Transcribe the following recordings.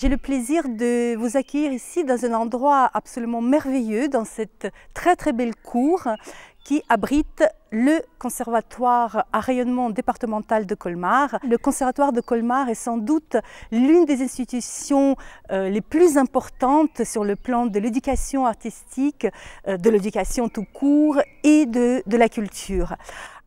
J'ai le plaisir de vous accueillir ici dans un endroit absolument merveilleux, dans cette très belle cour qui abrite le conservatoire à rayonnement départemental de Colmar. Le conservatoire de Colmar est sans doute l'une des institutions les plus importantes sur le plan de l'éducation artistique, de l'éducation tout court et de la culture.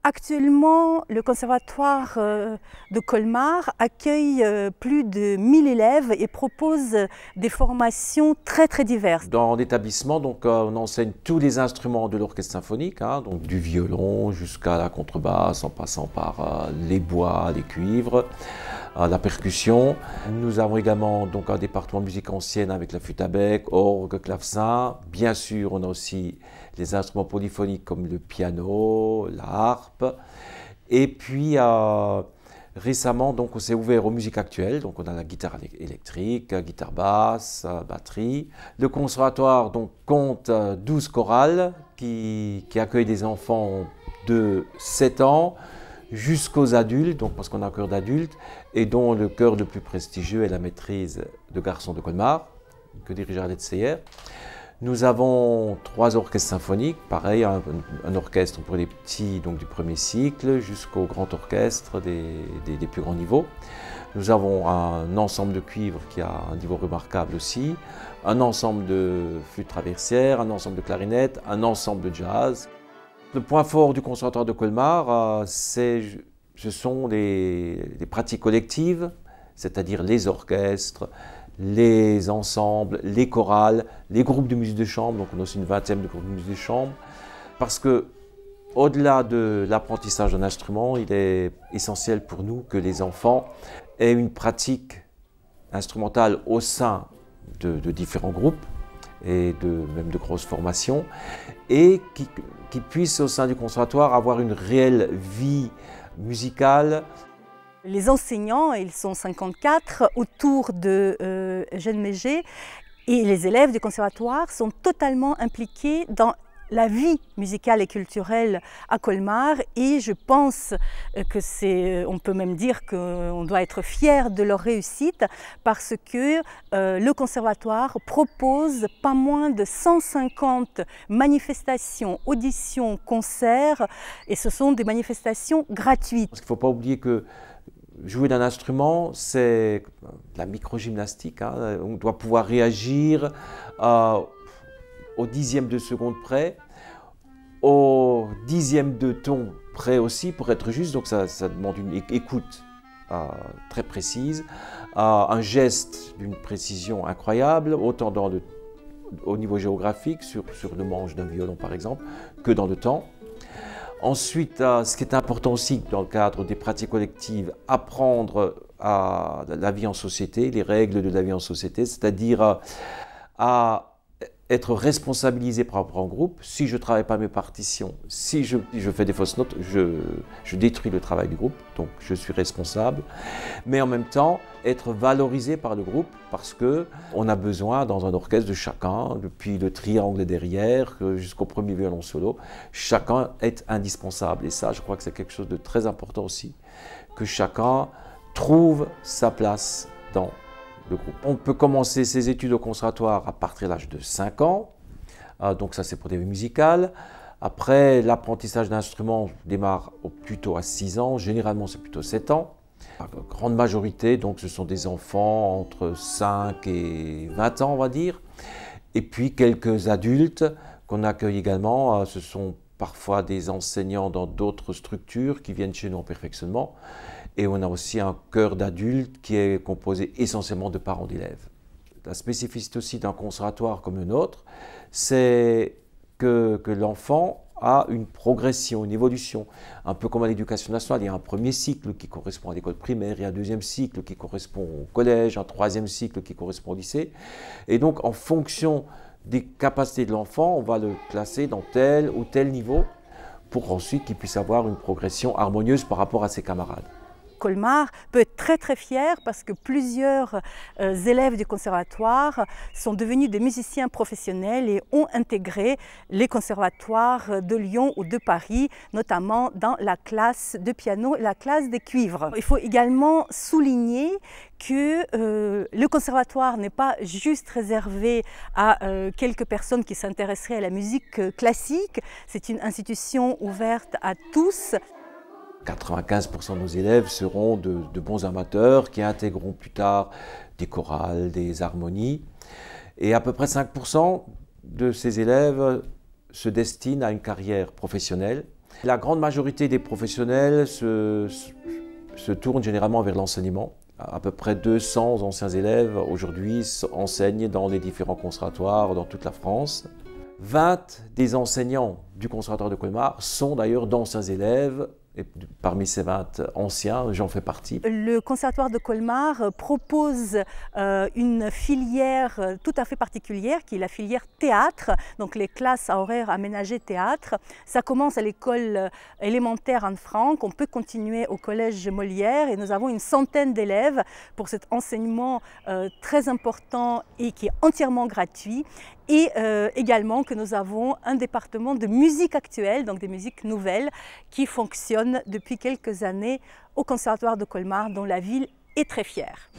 Actuellement, le conservatoire de Colmar accueille plus de 1000 élèves et propose des formations très diverses. Dans l'établissement, on enseigne tous les instruments de l'orchestre symphonique, donc du violon jusqu'à la contrebasse, en passant par les bois, les cuivres, la percussion. Nous avons également un département de musique ancienne avec la flûte à bec, orgue, clavecin. Bien sûr, on a aussi les instruments polyphoniques comme le piano, la harpe. Et puis récemment, on s'est ouvert aux musiques actuelles. Donc on a la guitare électrique, guitare basse, batterie. Le conservatoire compte 12 chorales qui accueillent des enfants de 7 ans jusqu'aux adultes, parce qu'on a un chœur d'adultes, et dont le chœur le plus prestigieux est la maîtrise de garçons de Colmar, que dirige Arlette Seyer. Nous avons 3 orchestres symphoniques, pareil, un orchestre pour les petits du premier cycle jusqu'au grand orchestre des plus grands niveaux. Nous avons un ensemble de cuivre qui a un niveau remarquable aussi, un ensemble de flûtes traversières, un ensemble de clarinettes, un ensemble de jazz. Le point fort du conservatoire de Colmar, ce sont les pratiques collectives, c'est-à-dire les orchestres, les ensembles, les chorales, les groupes de musique de chambre, donc on a aussi une vingtaine de groupes de musique de chambre, parce que au-delà de l'apprentissage d'un instrument, il est essentiel pour nous que les enfants aient une pratique instrumentale au sein de différents groupes et même de grosses formations, et qui puissent au sein du conservatoire avoir une réelle vie musicale. Les enseignants, ils sont 54 autour de Eugène Méger, et les élèves du conservatoire sont totalement impliqués dans la vie musicale et culturelle à Colmar, et je pense que on peut même dire qu'on doit être fier de leur réussite, parce que le conservatoire propose pas moins de 150 manifestations, auditions, concerts, et ce sont des manifestations gratuites. Parce qu'il ne faut pas oublier que jouer d'un instrument, c'est la micro-gymnastique. On doit pouvoir réagir au dixième de seconde près, au dixième de ton près aussi pour être juste. Donc ça demande une écoute très précise, un geste d'une précision incroyable, autant au niveau géographique, sur le manche d'un violon par exemple, que dans le temps. Ensuite, ce qui est important aussi dans le cadre des pratiques collectives, apprendre à la vie en société, les règles de la vie en société, c'est-à-dire à être responsabilisé par rapport au groupe. Si je ne travaille pas mes partitions, si je fais des fausses notes, je détruis le travail du groupe, donc je suis responsable. Mais en même temps, être valorisé par le groupe, parce qu'on a besoin dans un orchestre de chacun, depuis le triangle derrière jusqu'au premier violon solo, chacun est indispensable. Et ça, je crois que c'est quelque chose de très important aussi, que chacun trouve sa place dans le groupe. On peut commencer ses études au conservatoire à partir de l'âge de 5 ans, donc ça c'est pour des musicales. Après, l'apprentissage d'instruments démarre plutôt à 6 ans, généralement c'est plutôt 7 ans. La grande majorité, donc ce sont des enfants entre 5 et 20 ans on va dire. Et puis quelques adultes qu'on accueille également, ce sont parfois des enseignants dans d'autres structures qui viennent chez nous en perfectionnement. Et on a aussi un chœur d'adultes qui est composé essentiellement de parents d'élèves. La spécificité aussi d'un conservatoire comme le nôtre, c'est que l'enfant a une progression, une évolution. Un peu comme à l'éducation nationale, il y a un premier cycle qui correspond à l'école primaire, il y a un deuxième cycle qui correspond au collège, un troisième cycle qui correspond au lycée. Et donc en fonction des capacités de l'enfant, on va le classer dans tel ou tel niveau pour ensuite qu'il puisse avoir une progression harmonieuse par rapport à ses camarades. Colmar peut être très fier parce que plusieurs élèves du conservatoire sont devenus des musiciens professionnels et ont intégré les conservatoires de Lyon ou de Paris, notamment dans la classe de piano et la classe des cuivres. Il faut également souligner que le conservatoire n'est pas juste réservé à quelques personnes qui s'intéresseraient à la musique classique. C'est une institution ouverte à tous. 95% de nos élèves seront de bons amateurs qui intégreront plus tard des chorales, des harmonies. Et à peu près 5% de ces élèves se destinent à une carrière professionnelle. La grande majorité des professionnels se tournent généralement vers l'enseignement. À peu près 200 anciens élèves aujourd'hui enseignent dans les différents conservatoires dans toute la France. 20 des enseignants du conservatoire de Colmar sont d'ailleurs d'anciens élèves. Et parmi ces 20 anciens, j'en fais partie. Le conservatoire de Colmar propose une filière tout à fait particulière qui est la filière théâtre, donc les classes à horaires aménagés théâtre. Ça commence à l'école élémentaire Anne-Franck, on peut continuer au collège Molière et nous avons une centaine d'élèves pour cet enseignement très important et qui est entièrement gratuit. Et également que nous avons un département de musique actuelle, donc des musiques nouvelles, qui fonctionne depuis quelques années au Conservatoire de Colmar, dont la ville est très fière.